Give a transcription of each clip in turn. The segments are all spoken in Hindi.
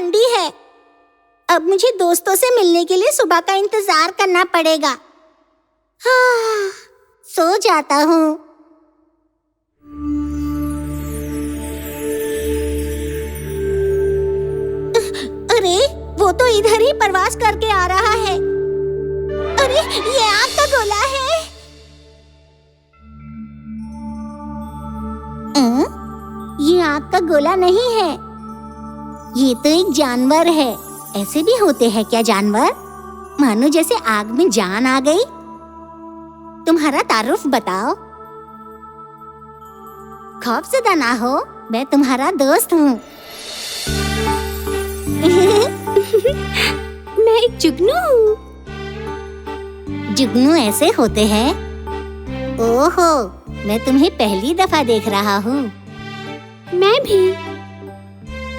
ठंडी है। अब मुझे दोस्तों से मिलने के लिए सुबह का इंतजार करना पड़ेगा। हाँ, सो जाता हूँ। अरे, वो तो इधर ही प्रवास करके आ रहा है। अरे, ये आग का गोला है। ये आग का गोला नहीं है, ये तो एक जानवर है। ऐसे भी होते हैं क्या जानवर? मानो जैसे आग में जान आ गई। तुम्हारा तारुफ बताओ। खौफज़दा ना हो, मैं तुम्हारा दोस्त हूँ। मैं एक जुगनू हूँ। जुगनू ऐसे होते हैं? ओहो, मैं तुम्हें पहली दफा देख रहा हूँ। मैं भी।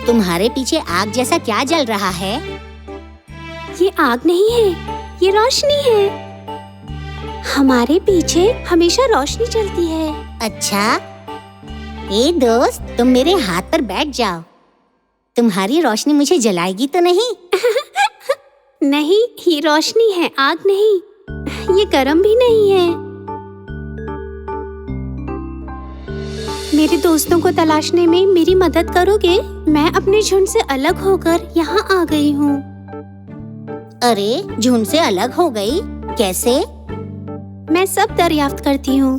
तुम्हारे पीछे आग जैसा क्या जल रहा है? ये आग नहीं है, ये रोशनी है। हमारे पीछे हमेशा रोशनी चलती है। अच्छा, ए दोस्त, तुम मेरे हाथ पर बैठ जाओ। तुम्हारी रोशनी मुझे जलाएगी तो नहीं? नहीं, ये रोशनी है, आग नहीं। ये गर्म भी नहीं है। मेरे दोस्तों को तलाशने में मेरी मदद करोगे? मैं अपने झुंड से अलग होकर यहाँ आ गई हूँ। अरे, झुंड से अलग हो गई? कैसे? मैं सब दरियाफ्त करती हूँ।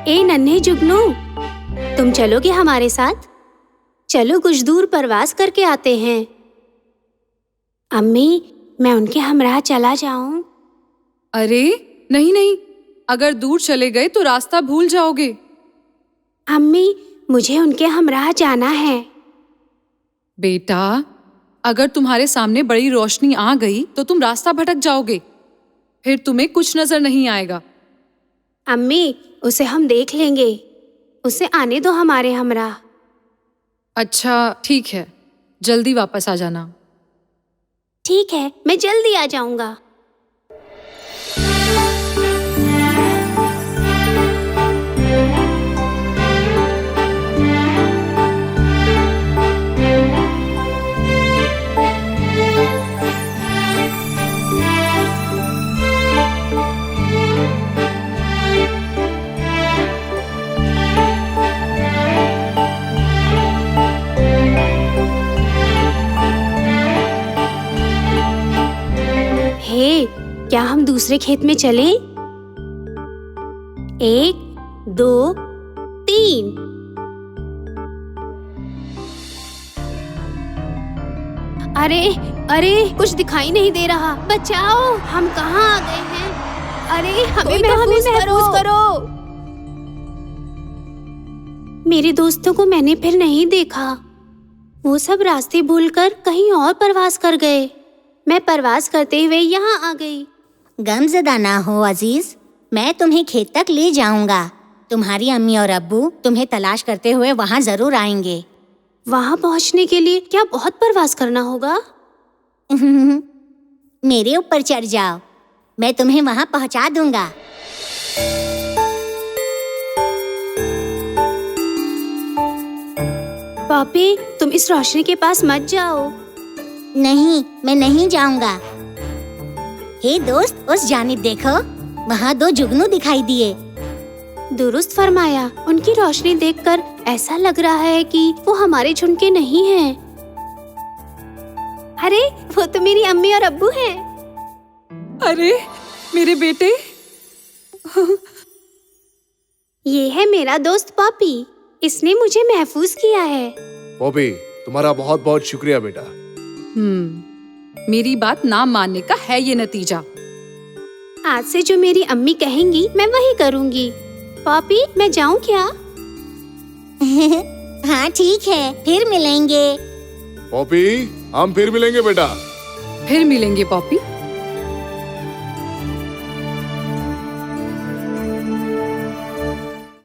ए नन्हे जुगनू, तुम चलोगे हमारे साथ? चलो कुछ दूर प्रवास करके आते हैं। अम्मी, मैं उनके हमराह चला जाऊं? अरे नहीं नहीं, अगर दूर चले गए तो रास्ता भूल जाओगे। अम्मी, मुझे उनके हमराह जाना है। बेटा, अगर तुम्हारे सामने बड़ी रोशनी आ गई तो तुम रास्ता भटक जाओगे, फिर तुम्हें कुछ नजर नहीं आएगा। अम्मी, उसे हम देख लेंगे। उसे आने दो हमारे हमराह। अच्छा ठीक है, जल्दी वापस आ जाना। ठीक है, मैं जल्दी आ जाऊंगा। क्या हम दूसरे खेत में चलें? 1, 2, 3। अरे अरे, कुछ दिखाई नहीं दे रहा। बचाओ, हम कहाँ आ गए हैं? अरे हमें महफूज करो। मेरे दोस्तों को मैंने फिर नहीं देखा। वो सब रास्ते भूलकर कहीं और प्रवास कर गए। मैं प्रवास करते हुए यहाँ आ गई। गमज़दा ना हो अजीज, मैं तुम्हें खेत तक ले जाऊंगा। तुम्हारी अम्मी और अब्बू तुम्हें तलाश करते हुए वहाँ जरूर आएंगे। वहाँ पहुँचने के लिए क्या बहुत प्रवास करना होगा? मेरे ऊपर चढ़ जाओ, मैं तुम्हें वहाँ पहुँचा दूंगा। पापी, तुम इस रोशनी के पास मत जाओ। नहीं, मैं नहीं जाऊंगा। हे दोस्त, उस जानिब देखो, वहाँ 2 जुगनू दिखाई दिए। दुरुस्त फरमाया। उनकी रोशनी देखकर ऐसा लग रहा है कि वो हमारे झुंड के नहीं हैं। अरे, वो तो मेरी अम्मी और अब्बू हैं। अरे मेरे बेटे। ये है मेरा दोस्त पॉपी। इसने मुझे महफूज किया है। पॉपी, तुम्हारा बहुत बहुत शुक्रिया बेटा। मेरी बात ना मानने का है ये नतीजा। आज से जो मेरी अम्मी कहेंगी मैं वही करूँगी। पॉपी, मैं जाऊँ क्या? हाँ ठीक है, फिर मिलेंगे। पॉपी, हम फिर मिलेंगे बेटा। फिर मिलेंगे पॉपी।